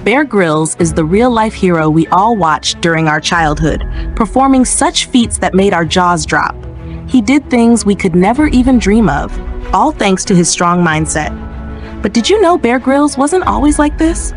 Bear Grylls is the real-life hero we all watched during our childhood, performing such feats that made our jaws drop. He did things we could never even dream of, all thanks to his strong mindset. But did you know Bear Grylls wasn't always like this?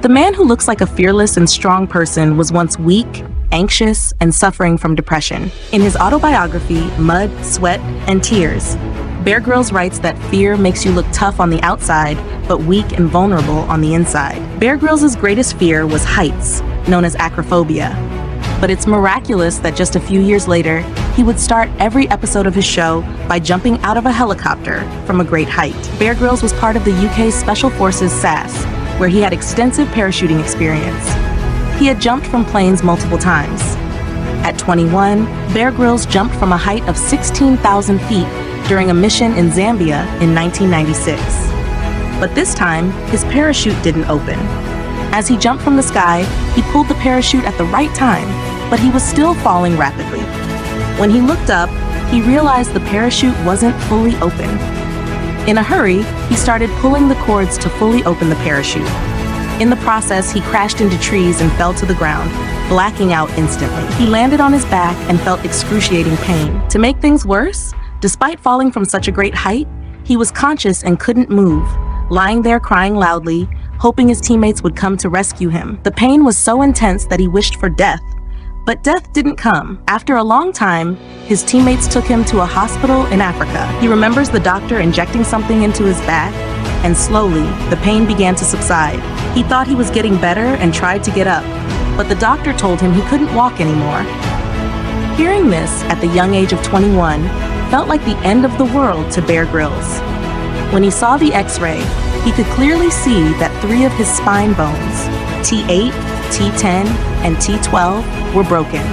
The man who looks like a fearless and strong person was once weak, anxious, and suffering from depression. In his autobiography, Mud, Sweat, and Tears, Bear Grylls writes that fear makes you look tough on the outside, but weak and vulnerable on the inside. Bear Grylls' greatest fear was heights, known as acrophobia. But it's miraculous that just a few years later, he would start every episode of his show by jumping out of a helicopter from a great height. Bear Grylls was part of the UK's Special Forces SAS, where he had extensive parachuting experience. He had jumped from planes multiple times. At 21, Bear Grylls jumped from a height of 16,000 feet during a mission in Zambia in 1996. But this time, his parachute didn't open. As he jumped from the sky, he pulled the parachute at the right time, but he was still falling rapidly. When he looked up, he realized the parachute wasn't fully open. In a hurry, he started pulling the cords to fully open the parachute. In the process, he crashed into trees and fell to the ground, blacking out instantly. He landed on his back and felt excruciating pain. To make things worse, despite falling from such a great height, he was conscious and couldn't move, lying there crying loudly, hoping his teammates would come to rescue him. The pain was so intense that he wished for death. But death didn't come. After a long time, his teammates took him to a hospital in Africa. He remembers the doctor injecting something into his back, and slowly, the pain began to subside. He thought he was getting better and tried to get up, but the doctor told him he couldn't walk anymore. Hearing this at the young age of 21 felt like the end of the world to Bear Grylls. When he saw the X-ray, he could clearly see that 3 of his spine bones, T8, T10, and T12, were broken.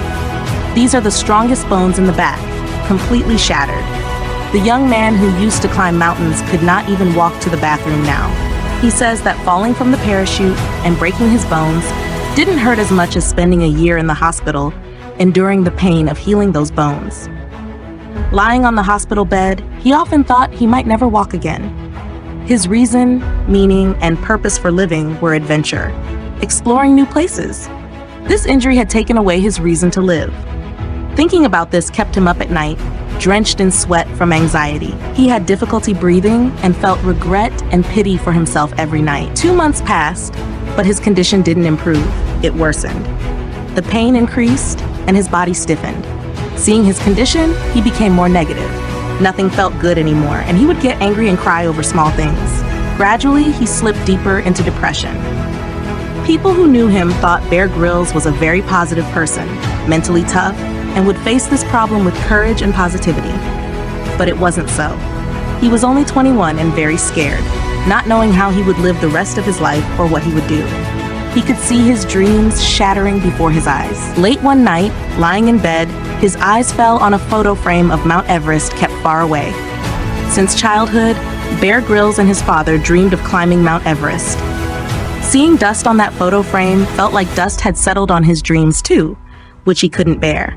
These are the strongest bones in the back, completely shattered. The young man who used to climb mountains could not even walk to the bathroom now. He says that falling from the parachute and breaking his bones didn't hurt as much as spending a year in the hospital, enduring the pain of healing those bones. Lying on the hospital bed, he often thought he might never walk again. His reason, meaning, and purpose for living were adventure, exploring new places. This injury had taken away his reason to live. Thinking about this kept him up at night, drenched in sweat from anxiety. He had difficulty breathing and felt regret and pity for himself every night. 2 months passed, but his condition didn't improve. It worsened. The pain increased and his body stiffened. Seeing his condition, he became more negative. Nothing felt good anymore, and he would get angry and cry over small things. Gradually, he slipped deeper into depression. People who knew him thought Bear Grylls was a very positive person, mentally tough, and would face this problem with courage and positivity. But it wasn't so. He was only 21 and very scared, not knowing how he would live the rest of his life or what he would do. He could see his dreams shattering before his eyes. Late one night, lying in bed, his eyes fell on a photo frame of Mount Everest kept far away. Since childhood, Bear Grylls and his father dreamed of climbing Mount Everest. Seeing dust on that photo frame felt like dust had settled on his dreams too, which he couldn't bear.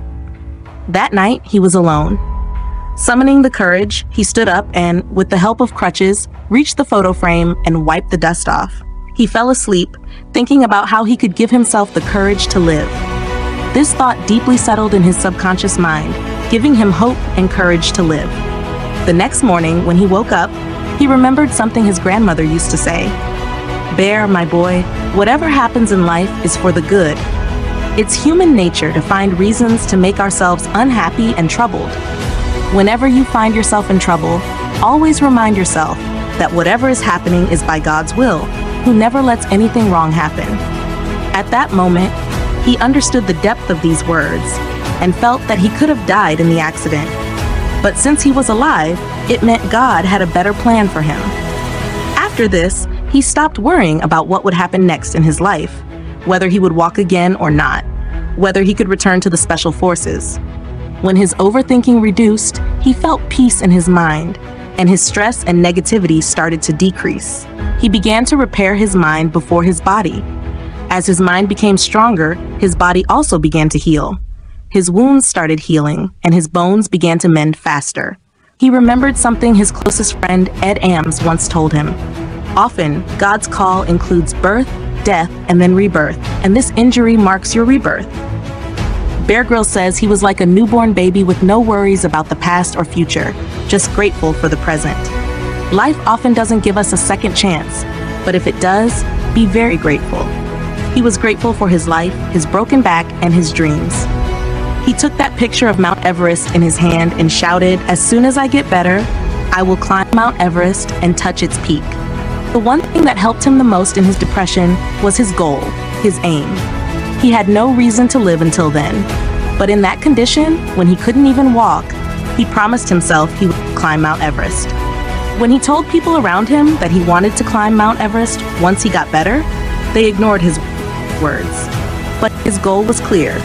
That night, he was alone. Summoning the courage, he stood up and, with the help of crutches, reached the photo frame and wiped the dust off. He fell asleep, thinking about how he could give himself the courage to live. This thought deeply settled in his subconscious mind, giving him hope and courage to live. The next morning, when he woke up, he remembered something his grandmother used to say. "Bear, my boy, whatever happens in life is for the good. It's human nature to find reasons to make ourselves unhappy and troubled. Whenever you find yourself in trouble, always remind yourself that whatever is happening is by God's will, who never lets anything wrong happen." At that moment, he understood the depth of these words and felt that he could have died in the accident. But since he was alive, it meant God had a better plan for him. After this, he stopped worrying about what would happen next in his life, whether he would walk again or not, whether he could return to the Special Forces. When his overthinking reduced, he felt peace in his mind, and his stress and negativity started to decrease. He began to repair his mind before his body. As his mind became stronger, his body also began to heal. His wounds started healing, and his bones began to mend faster. He remembered something his closest friend Ed Ames once told him. Often, God's call includes birth, death, and then rebirth, and this injury marks your rebirth. Bear Grylls says he was like a newborn baby with no worries about the past or future, just grateful for the present. Life often doesn't give us a second chance, but if it does, be very grateful. He was grateful for his life, his broken back, and his dreams. He took that picture of Mount Everest in his hand and shouted, "As soon as I get better, I will climb Mount Everest and touch its peak." The one thing that helped him the most in his depression was his goal, his aim. He had no reason to live until then, but in that condition, when he couldn't even walk, he promised himself he would climb Mount Everest. When he told people around him that he wanted to climb Mount Everest once he got better, they ignored his words. But his goal was clear.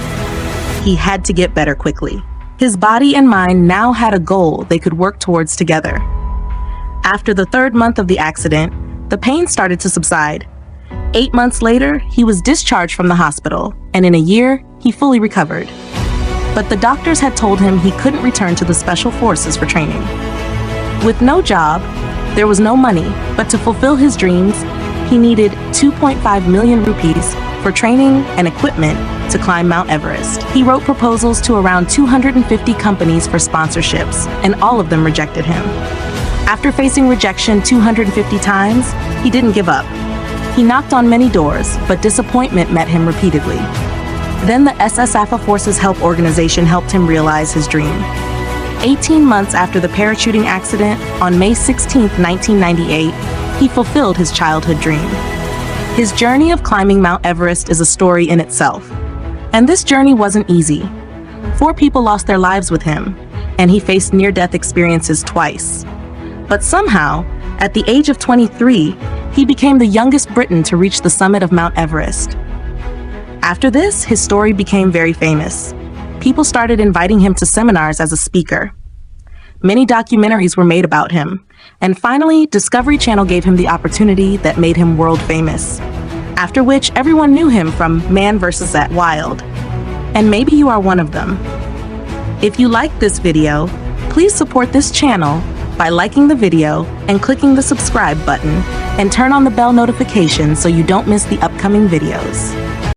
He had to get better quickly. His body and mind now had a goal they could work towards together. After the 3rd month of the accident, the pain started to subside. 8 months later, he was discharged from the hospital, and in a year, he fully recovered. But the doctors had told him he couldn't return to the Special Forces for training. With no job, there was no money, but to fulfill his dreams, he needed 2.5 million rupees for training and equipment to climb Mount Everest. He wrote proposals to around 250 companies for sponsorships, and all of them rejected him. After facing rejection 250 times, he didn't give up. He knocked on many doors, but disappointment met him repeatedly. Then the SSAFA Forces Help Organization helped him realize his dream. 18 months after the parachuting accident, on May 16, 1998, he fulfilled his childhood dream. His journey of climbing Mount Everest is a story in itself. And this journey wasn't easy. 4 people lost their lives with him, and he faced near-death experiences twice. But somehow, at the age of 23, he became the youngest Briton to reach the summit of Mount Everest. After this, his story became very famous. People started inviting him to seminars as a speaker. Many documentaries were made about him, and finally, Discovery Channel gave him the opportunity that made him world famous. After which, everyone knew him from Man vs. That Wild. And maybe you are one of them. If you liked this video, please support this channel by liking the video and clicking the subscribe button, and turn on the bell notification so you don't miss the upcoming videos.